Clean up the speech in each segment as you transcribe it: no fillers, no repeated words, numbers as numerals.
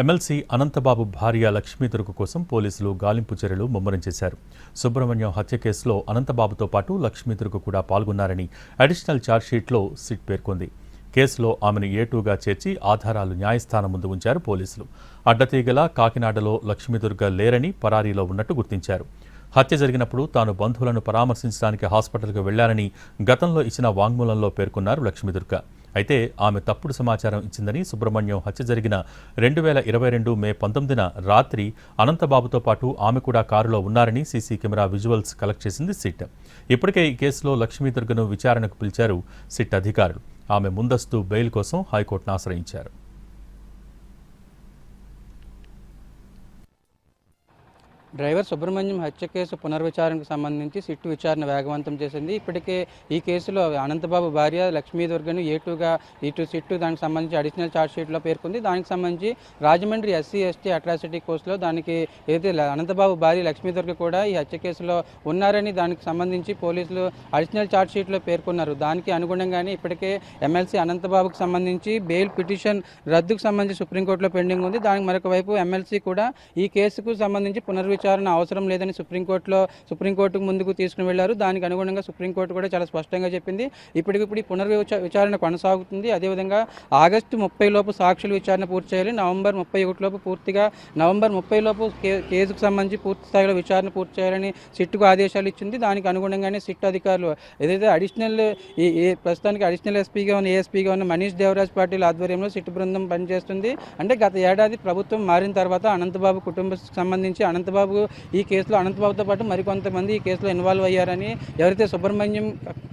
MLC Anantha Babu భార్య లక్ష్మీదుర్గ కోసం పోలీసులు గాలింపు చర్యలు ముమ్మరం చేశారు. సుబ్రహ్మణ్యం హత్య కేసులో అనంతబాబుతో పాటు లక్ష్మీదుర్గ కూడా పాల్గొన్నారని అడిషనల్ ఛార్జ్షీట్లో సిట్ పేర్కొంది. కేసులో ఆమెను ఏటూగా చేర్చి ఆధారాలు న్యాయస్థానం ముందు ఉంచారు పోలీసులు. అడ్డతీగల కాకినాడలో లక్ష్మీదుర్గ లేరని, పరారీలో ఉన్నట్టు గుర్తించారు. హత్య జరిగినప్పుడు తాను బంధువులను పరామర్శించడానికి హాస్పిటల్కు వెళ్లారని గతంలో ఇచ్చిన వాంగ్మూలంలో పేర్కొన్నారు లక్ష్మీదుర్గ. అయితే ఆమె తప్పుడు సమాచారం ఇచ్చిందని సుబ్రహ్మణ్యం హత్య జరిగిన 2022 మే 19న రాత్రి అనంతబాబుతో పాటు ఆమె కూడా కారులో ఉన్నారని సీసీ కెమెరా విజువల్స్ కలెక్ట్ చేసింది సిట్. ఇప్పటికే ఈ కేసులో లక్ష్మీదుర్గను విచారణకు పిలిచారు సిట్ అధికారులు. ఆమె ముందస్తు బెయిల్ కోసం హైకోర్టును ఆశ్రయించారు. డ్రైవర్ సుబ్రహ్మణ్యం హత్య కేసు పునర్విచారణకు సంబంధించి సిట్టు విచారణ వేగవంతం చేసింది. ఇప్పటికే ఈ కేసులో అనంతబాబు భార్య లక్ష్మీదుర్గను ఏటూగా సిట్టు దానికి సంబంధించి అడిషనల్ ఛార్జ్షీట్లో పేర్కొంది. దానికి సంబంధించి రాజమండ్రి ఎస్సీ/ఎస్టీ అట్రాసిటీ కేసులో దానికి ఏదైతే అనంతబాబు భార్య లక్ష్మీదుర్గ కూడా ఈ హత్య కేసులో ఉన్నారని దానికి సంబంధించి పోలీసులు అడిషనల్ ఛార్జ్షీట్లో పేర్కొన్నారు. దానికి అనుగుణంగానే ఇప్పటికే ఎమ్మెల్సీ అనంతబాబుకు సంబంధించి బెయిల్ పిటిషన్ రద్దుకు సంబంధించి సుప్రీంకోర్టులో పెండింగ్ ఉంది. దానికి మరొక వైపు ఎమ్మెల్సీ కూడా ఈ కేసుకు సంబంధించి పునర్విచారణ అవసరం లేదని సుప్రీంకోర్టుకు ముందుకు తీసుకుని వెళ్లారు. దానికి అనుగుణంగా సుప్రీంకోర్టు కూడా చాలా స్పష్టంగా చెప్పింది. ఇప్పటికిప్పుడు ఈ పునర్విచారణ కొనసాగుతుంది. అదేవిధంగా ఆగస్టు 30 లోపు సాక్షుల విచారణ పూర్తి చేయాలి. నవంబర్ 30 లోపు కేసుకు సంబంధించి పూర్తి స్థాయిలో విచారణ పూర్తి చేయాలని సిట్కు ఆదేశాలు ఇచ్చింది. దానికి అనుగుణంగానే సిట్ అధికారులు ఏదైతే ప్రస్తుతానికి అడిషనల్ ఎస్పీగా ఉన్న ఏఎస్పీగా ఉన్న మనీష్ దేవరాజ్ పాటిల్ ఆధ్వర్యంలో సిట్ బృందం పనిచేస్తుంది. అంటే గత ఏడాది ప్రభుత్వం మారిన తర్వాత అనంతబాబు కుటుంబానికి సంబంధించి అనంతబాబు ఈ కేసులో అనంతబాబుతో పాటు మరికొంతమంది ఈ కేసులో ఇన్వాల్వ్ అయ్యారని ఎవరైతే సుబ్రహ్మణ్యం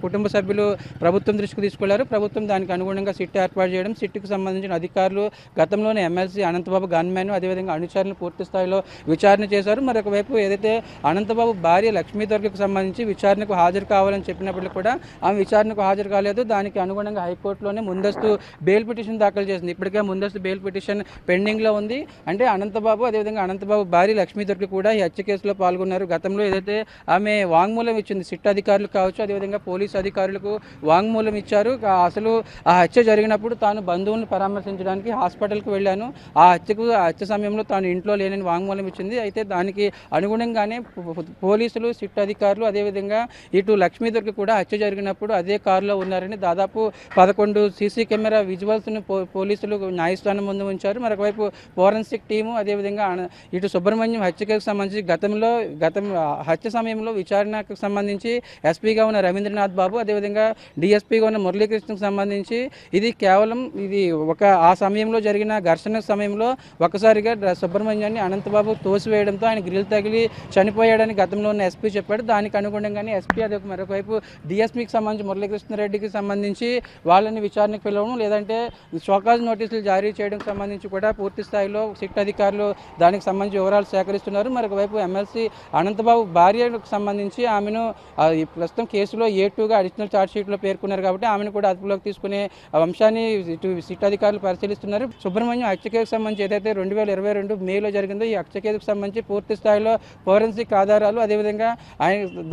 కుటుంబ సభ్యులు ప్రభుత్వం దృష్టికి తీసుకెళ్లారో ప్రభుత్వం దానికి అనుగుణంగా సిట్ ఏర్పాటు చేయడం, సిట్కు సంబంధించిన అధికారులు గతంలోనే ఎమ్మెల్సీ అనంతబాబు గన్మ్యాన్ అదేవిధంగా అనుచరులను పూర్తి స్థాయిలో విచారణ చేశారు. మరొక వైపు ఏదైతే అనంతబాబు భార్య లక్ష్మీదుర్గకు సంబంధించి విచారణకు హాజరు కావాలని చెప్పినప్పటికీ కూడా ఆమె విచారణకు హాజరు కాలేదు. దానికి అనుగుణంగా హైకోర్టులోనే ముందస్తు బెయిల్ పిటిషన్ దాఖలు చేసింది. ఇప్పటికే ముందస్తు బెయిల్ పిటిషన్ పెండింగ్లో ఉంది. అంటే అనంతబాబు అదేవిధంగా అనంతబాబు భార్య లక్ష్మీదుర్గ కూడా ఈ హత్య కేసులో పాల్గొన్నారు. గతంలో ఏదైతే ఆమె వాంగ్మూలం ఇచ్చింది, సిట్ అధికారులు కావచ్చు అదేవిధంగా పోలీసు అధికారులకు వాంగ్మూలం ఇచ్చారు. అసలు ఆ హత్య జరిగినప్పుడు తాను బంధువులను పరామర్శించడానికి హాస్పిటల్కి వెళ్ళాను, ఆ హత్య సమయంలో తాను ఇంట్లో లేనని వాంగ్మూలం ఇచ్చింది. అయితే దానికి అనుగుణంగానే పోలీసులు సిట్ అధికారులు అదేవిధంగా ఇటు లక్ష్మీదుర్గ కూడా హత్య జరిగినప్పుడు అదే కారులో ఉన్నారని దాదాపు 11 సీసీ కెమెరా విజువల్స్ను పోలీసులు న్యాయస్థానం ముందు ఉంచారు. మరొకవైపు ఫోరెన్సిక్ టీము అదేవిధంగా ఇటు సుబ్రహ్మణ్యం హత్య కేసుకు సంబంధించి హత్య సమయంలో విచారణకు సంబంధించి ఎస్పీగా ఉన్న రవీంద్రనాథ్ బాబు అదేవిధంగా డిఎస్పీగా ఉన్న మురళీకృష్ణకు సంబంధించి ఇది కేవలం ఆ సమయంలో జరిగిన ఘర్షణ సమయంలో ఒకసారిగా సుబ్రహ్మణ్యాన్ని అనంతబాబు తోసివేయడంతో ఆయన గ్రిల్ తగిలి చనిపోయాడని గతంలో ఉన్న ఎస్పీ చెప్పాడు. దానికి అనుగుణంగానే ఎస్పీ అదే మరొకవైపు డిఎస్పీకి సంబంధించి మురళీకృష్ణారెడ్డికి సంబంధించి వాళ్ళని విచారణకు పిలవడం లేదంటే షోకాజ్ నోటీసులు జారీ చేయడానికి సంబంధించి కూడా పూర్తి స్థాయిలో సిట్ అధికారులు దానికి సంబంధించి వివరాలు సేకరిస్తున్నారు. మరొక వైపు ఎమ్మెల్సీ అనంతబాబు భార్యకు సంబంధించి ఆమెను ప్రస్తుతం కేసులో ఏటూగా అడిషనల్ ఛార్జ్షీట్లో పేర్కొన్నారు కాబట్టి ఆమెను కూడా అదుపులోకి తీసుకునే అంశాన్ని ఇటు సిట్ అధికారులు పరిశీలిస్తున్నారు. సుబ్రహ్మణ్యం హత్య కేసుకు సంబంధించి ఏదైతే 2022 మేలో జరిగిందో ఈ హత్య కేసుకు సంబంధించి పూర్తి స్థాయిలో ఫోరెన్సిక్ ఆధారాలు అదేవిధంగా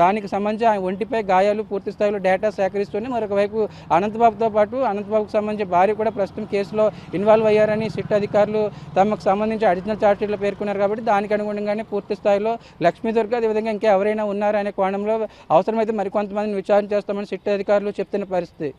దానికి సంబంధించి ఆయన ఒంటిపై గాయాలు పూర్తి స్థాయిలో డేటా సేకరిస్తుంది. మరొక వైపు అనంతబాబుతో పాటు అనంతబాబుకు సంబంధించి భార్య కూడా ప్రస్తుతం కేసులో ఇన్వాల్వ్ అయ్యారని సిట్ అధికారులు తమకు సంబంధించి అడిషనల్ ఛార్జ్షీట్లో పేర్కొన్నారు కాబట్టి దానికి అనుగుణంగానే పూర్తి స్థాయిలో లక్ష్మీదుర్గ అదేవిధంగా ఇంకా ఎవరైనా ఉన్నారా అనే కోణంలో అవసరమైతే మరికొంతమందిని విచారణ చేస్తామని సిట్ అధికారులు చెప్తున్న పరిస్థితి.